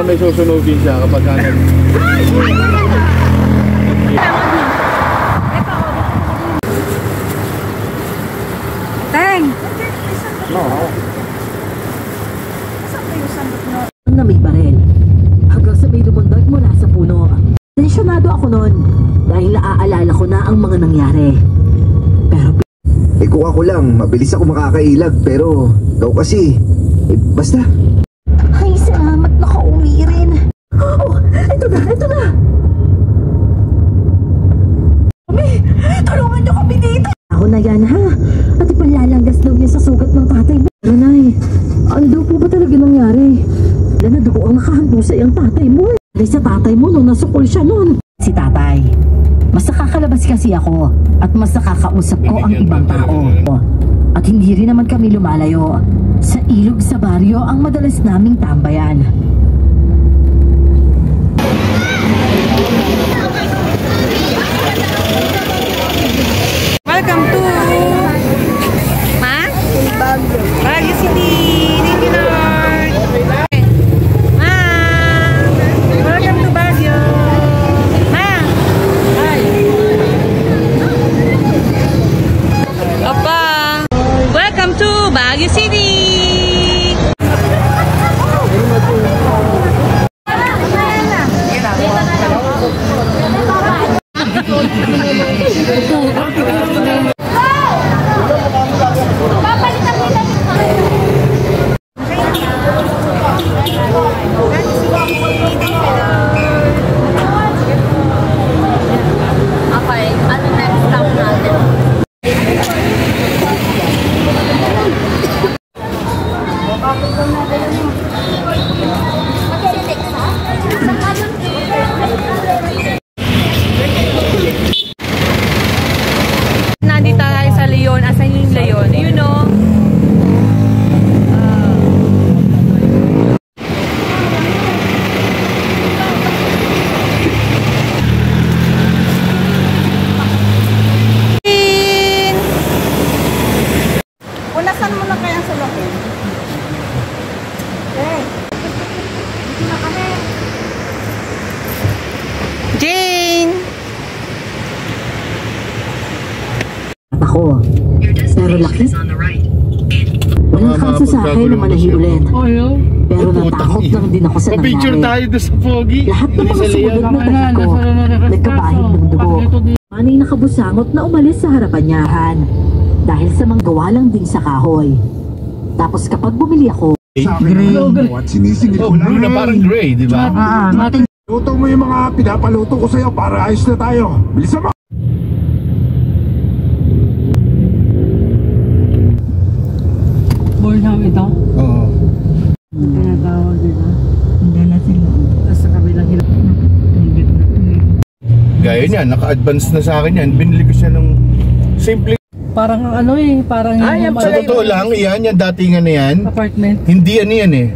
para may susunugin siya kapag ano. Teng! No. Na may barel. Hanggang sa may lumundag mula sa puno. Tensyonado ako noon dahil naaalala ko na ang mga nangyari. Pero kung ako lang, mabilis ako makakailag, pero ikaw kasi, basta. Ay, salamat, nakauwi rin. Oh, ito na, ito na. Kami, tulungan niyo kami dito. Ako na yan, ha? At ipalalanggas daw niya sa sugat ng tatay mo. Nanay, ano daw po ba talaga nangyari? Wala na daw ang nakahandusay ang tatay mo. Dahil sa tatay mo nung nasukol siya noon. Si tatay. Mas nakakalabas kasi ako at mas nakakausap ko ang ibang tao. At hindi rin naman kami lumalayo. Sa ilog sa baryo ang madalas naming tambayan. Welcome to Baguio City. Thank you, Lord. Welcome to Baguio. Opa. Welcome to Baguio City. Nandito tayo sa Leon. Asan yung Leon? You know? Unasan mo na kaya sa lokin? Okay. Dito na kami. Jane! Ako. Pero laki. Walang kaso sa akin na manahin ulit. Pero natakot lang din ako sa nangyari. Pa-picture tayo doon sa pogi. Lahat ng mga sumunod na tabi ko, nagkabahid ng dugo. Manay nakabusangot na umalis sa harapan niyahan. Dahil sa mga gawa lang din sa kahoy. Tapos kapag bumili ako, Gray. Sinisingil ko lang. Blue na parang gray, di ba? Luto mo yung mga pinapaluto ko sa'yo para ayos na tayo. Bilisan mo! Bornholm ito? Oo. Tinatawag dito. Hindi na sila. Tapos sa kabilang hilap na. Gaya niya, naka-advance na sa akin yan. Binili ko siya ng simple. Parang ano eh, parang yung Sa totoo lang, yan datingan na yan. apartment. Hindi ano yan eh.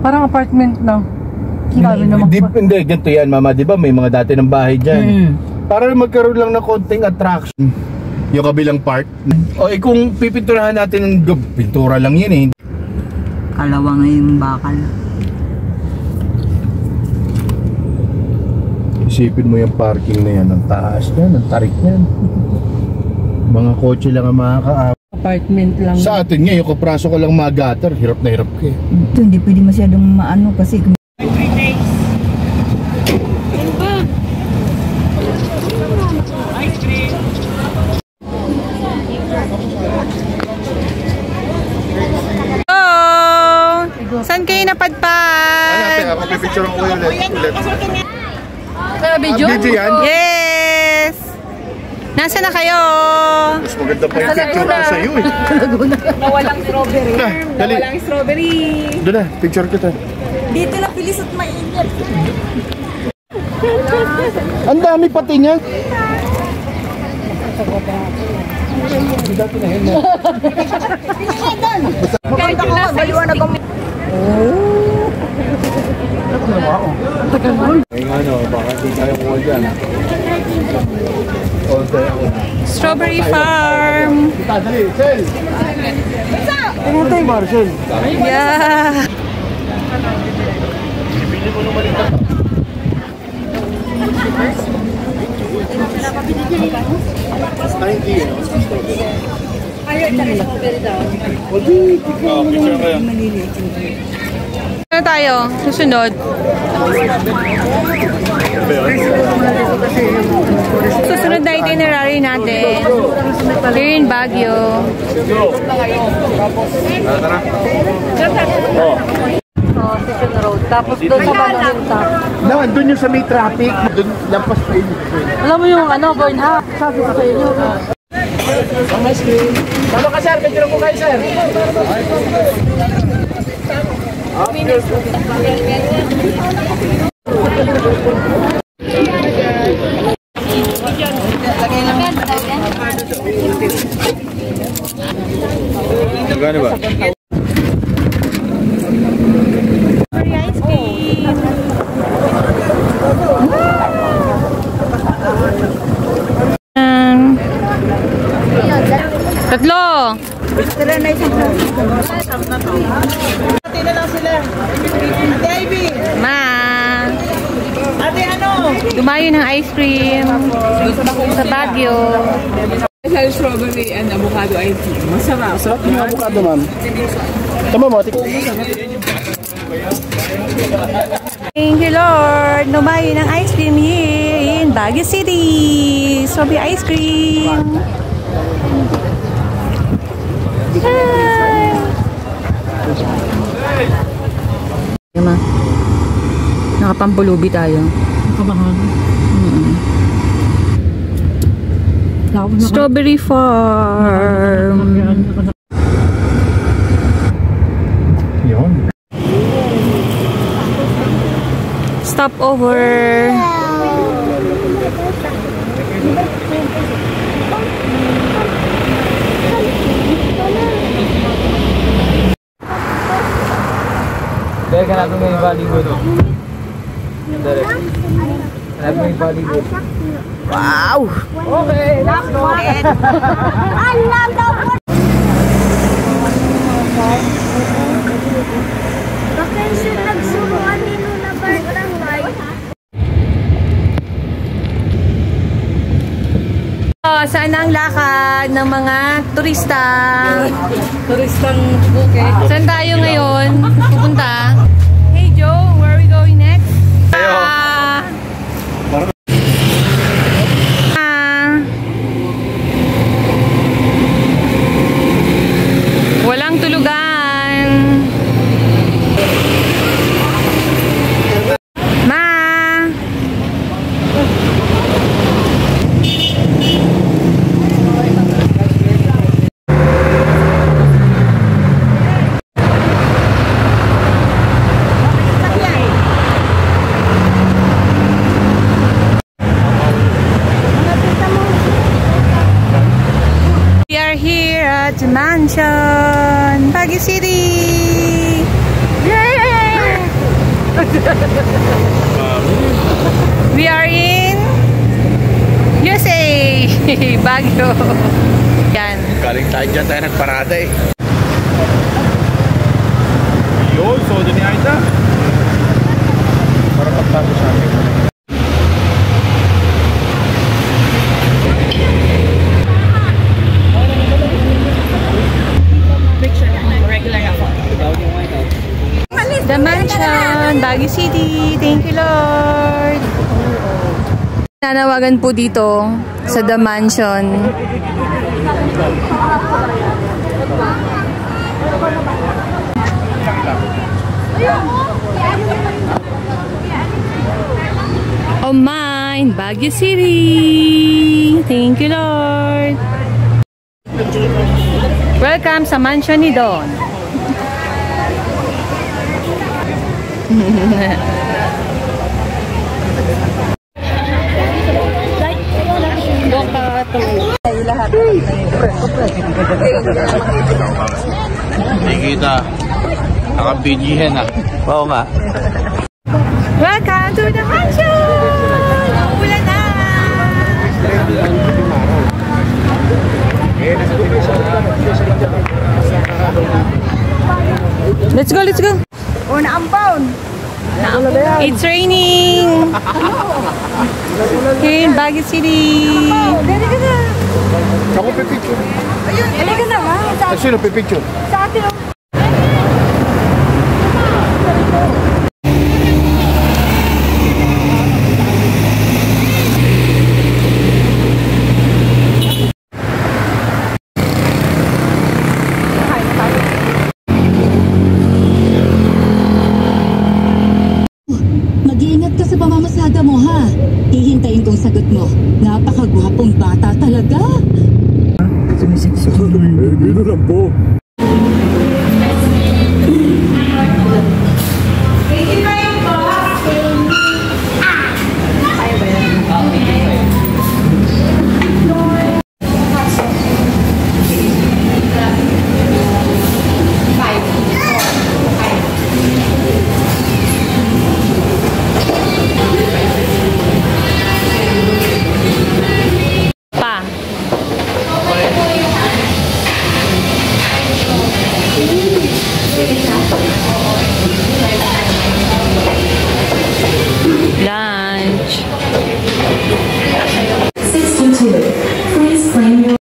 Parang apartment lang. Sabi naman Hindi, ganito yan mama, di ba? May mga dati ng bahay dyan. Para magkaroon lang ng konting attraction. Yung kabilang part. O kung pipinturahan natin ng pintura lang yan eh. kalawang yung bakal. Isipin mo yung parking na yan, ang taas yan, ang tarik yan. Mga kotse lang ang makaka Apartment lang. Sa atin nga, yung kapraso ko lang mga gutter, hirap na hirap ka eh. Ito, hindi pwede masyadong maano kasi saan kayo napadpad? Ako pipicture ko ulit. Video? Video yan? Yes! Nasaan na kayo? Mas maganda pa yung picture ko sa iyo eh. Nawalang strawberry. Dali. Nawalang strawberry. Doon na, picture kita. Dito na bilis at mainit. Ang dami pati niya. Maganda ko, baliwanag ang... Baka di tayo kuha dyan. Strawberry farm. Dali, Sel! Marcel! Yeah. Bibili mo nung maliit. Ano tayo? Susunod. Susunod na itinerary natin. Here in Baguio. Station Road. Tapos doon sa Banang Top. Doon yung sa may traffic. Doon, lampas pa yun. Alam mo yung ano, burn half. Sabi ko sa inyo. Ang ice cream. Tama ka, sir. Pwede po kayo, sir. Magkano ba? Tatlo! Tara na isang ate na lang sila. Ate Ivy! Ma! Ate ano? Dumayo ng ice cream sa Baguio. Sa strawberry and avocado ice cream. Masarap. Sarap yung avocado, ma'am. Tama mo, ati. Thank you, Lord. Dumayo ng ice cream here in Baguio City. Strawberry ice cream. Hi! Yama. Nakapampulubi tayo. Kabahan. Strawberry farm. Yun. Stop over. Dahil hanapin mo yung Bollywood. Dahil. Hanapin mo yung Bollywood. Wow! Okay, let's go! Bakasyon nagsuruan nino na barangay. Saan ang lakad ng mga turista? Turistang buke. Saan tayo ngayon? Pupunta? Hey Joe, where are we going next? Walang tulugan. Ma! We are here at the mansion, Baguio City. Yay! We are in USA, Baguio. Yan. Galing tayo dyan tayo nagparada eh. Yun, soda ni Aida. Para pagtago sa akin. The mansion, Baguio City. Thank you, Lord. Nanawagan po dito sa The Mansion. Oh mine, Baguio City. Thank you, Lord. Welcome sa mansion ni Don. Hindi kita. Naka-BGN ah. Oo nga. Welcome to the mansion! Ulan na! Let's go, let's go! O, naambaon. It's raining! Here in Baguio City! Dali ka na. Ako pipicture. Ayun, dali ka na ba? Sino pipicture? Sa atin. Mag-iingat ka sa pamamasada mo, ha? Hihintayin kong sagot mo. Napakagwapong bata talaga. Dito lang po. Pa. Lunch. 62. Please claim your...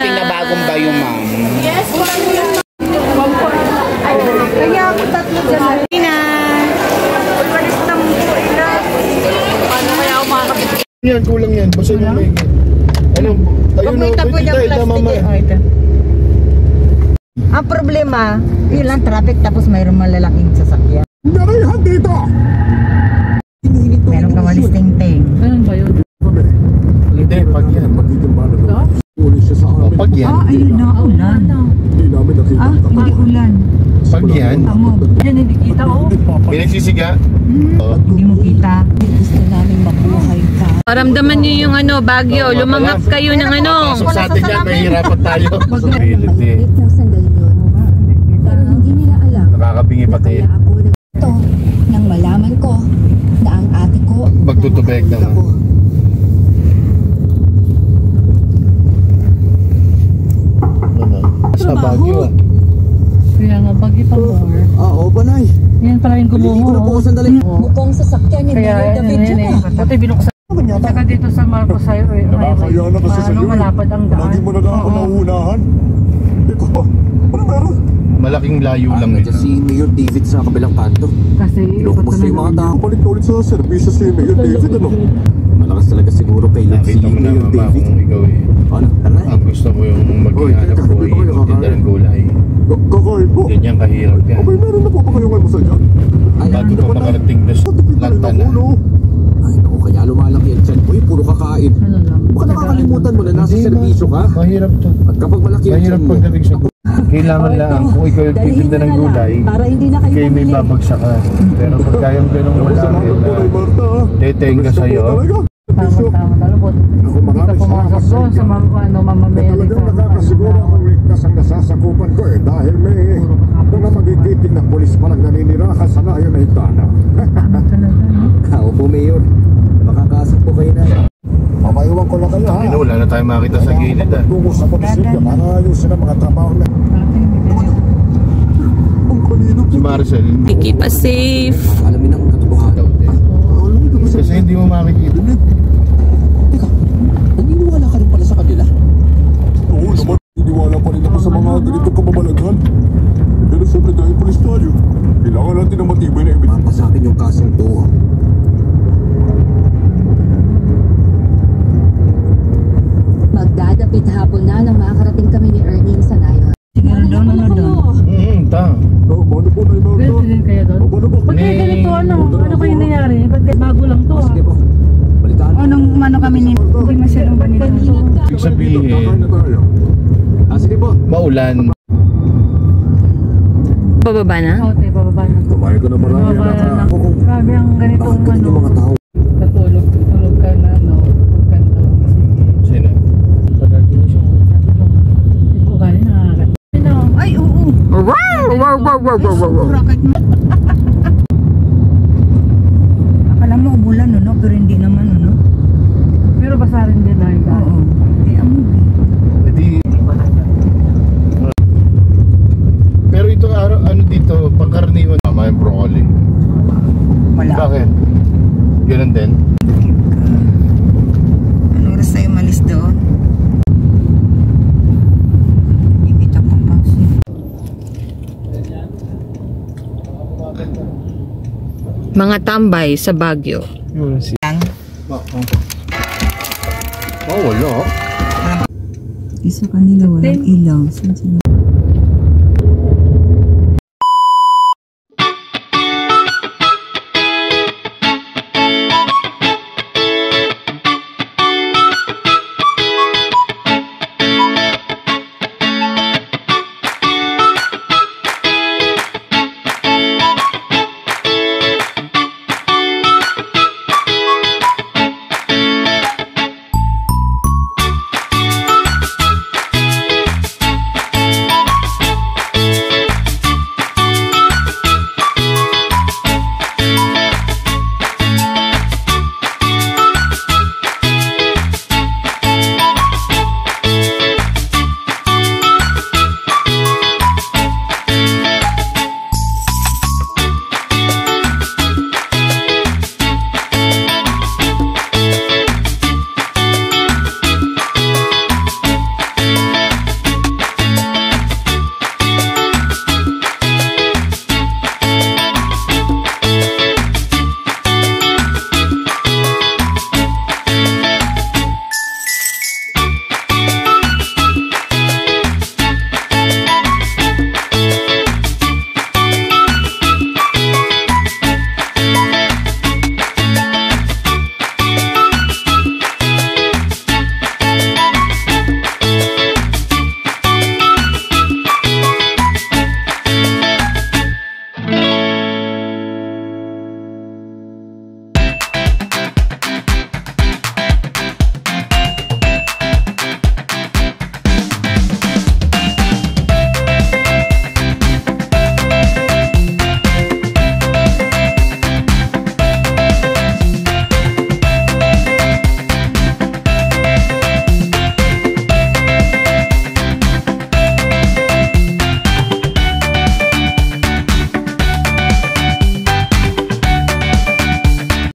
Pinabagong ba yung ma'am? Kaya ako tatlo dyan. Tina. Umalis na mo po ila. Paano kaya ako makakapit? Yan, kulang yan. Basta yung may... Ano? Ayun o, dahil na mama. Ang problema, ilang traffic tapos mayroong malalaking sasakyan. Narihan dito! Meron ka malis ting-ting. Hindi, pag yan. Ulit siya sa amin. Pag yan. Ayun na, ulan. Hindi namin nakita. Hindi ulan. Pag yan. Yan, hindi kita oh. Pinagsisiga. Hindi mo kita. Gusto namin mabuhay ka. Paramdaman niyo yung Baguio. Lumangap kayo ng Pasok sa atin yan, mahirapan tayo. Reality. Ng sandali yun. Pero hindi nila alam. Nakakabingi pati. Kaya ako nagto nang malaman ko na ang ate ko Magtutubeg naman. Sa Baguio ah. Kaya nga, Baguio pa more. Oo, Panay. Yan pala yung Hindi ko na po sandali. mukhang sasakyan ni Mayor David yun ah. Pati binuksan. Saka dito sa Marcos Highway. Nakakaya na kasi sa'yo. Malapad ang daan. Lagi mo na lang ako nauunahan. Ikaw pa. Ano meron? Malaking layo lang ito. Si Mayor David sa kabilang kanto. Kasi Ilokos na yung mga tao. Balik-ulit sa servisyo si Mayor David, ano? Malakas talaga siguro kay si Nakita mo na Mayor mama David. kung ikaw eh. Ano? Tara. Ang gusto mo yung maghihanap buhay, magtinda ng gulay. Kakain po. Ganyan kahirap yan. Abay, meron na po pa kayong almusal dyan? Bago ka makarating na lantan na. Ay, naku, kaya lumalaki yan dyan. Uy, puro kakain. Baka nakakalimutan mo na nasa servisyo ka. Mahirap to. At kapag malaki yan Mahirap dyan mo, pagdating sa kailangan lang kung ikaw yung titinda ng gulay, Para hindi na kayo kayo may babagsak ka. Pero pag kayang ganun malaki na deteng ka sa'yo, tama. Talabot. Hindi ka pumasok doon sa mamamayan. Talagang nakakasiguro ang ligtas ang nasasakupan ko eh dahil may mga magigiting na polis palang naninirahan sa ngayon na higdana. Kao po, Mayor. Makakaasap po kayo na. Mamayuan ko lang kayo ha. wala na tayo makita sa gilid ah. Tungo sa munisipyo para ayusin ang mga trabaho na. Ang kanino Si Marcel, Keep us safe. alamin ang katotohanan. kasi hindi mo makikita. Teka, naniniwala ka rin pala sa kanila? Oo naman, naniniwala pa rin ako sa mga ganitong kababalaghan. Pero siyempre dahil polis tayo, kailangan natin ng matibay na ebidensya. Mapa sa akin yung kasong to. Magdadapit hapon na nang makakarating kami ni Ernie sa ngayon. Siguro doon ano doon. Ta. Paano po na yung Pwede din kayo doon. Paano ba? Pag kaya ganito ano kayo nangyari? Pag bago lang to Sige po, balitaan. Nung umano kami ni hindi masyadong ganito. Ibig sabihin, Kakain na tayo. Sige po. maulan. Bababa na? Oo, tayo bababa na. Kumain ka na marami. Bababa na. Anak. Grabe ang ganitong Bakit ganun yung mga tao? Natulog ka Akala mo umulan, no? Pero hindi naman, no? Pero basa rin din ay. Oo. Hindi amog. Pero ito araw, ano dito, pangkaraniwan. May broccoli. Wala. Bakit? Ganun din? Anong oras tayo malis doon? Ibita ko pa siya. Mga tambay sa Baguio. Yun si... Lang. Oh, wala. Isa kanila walang ilaw. Saan sila?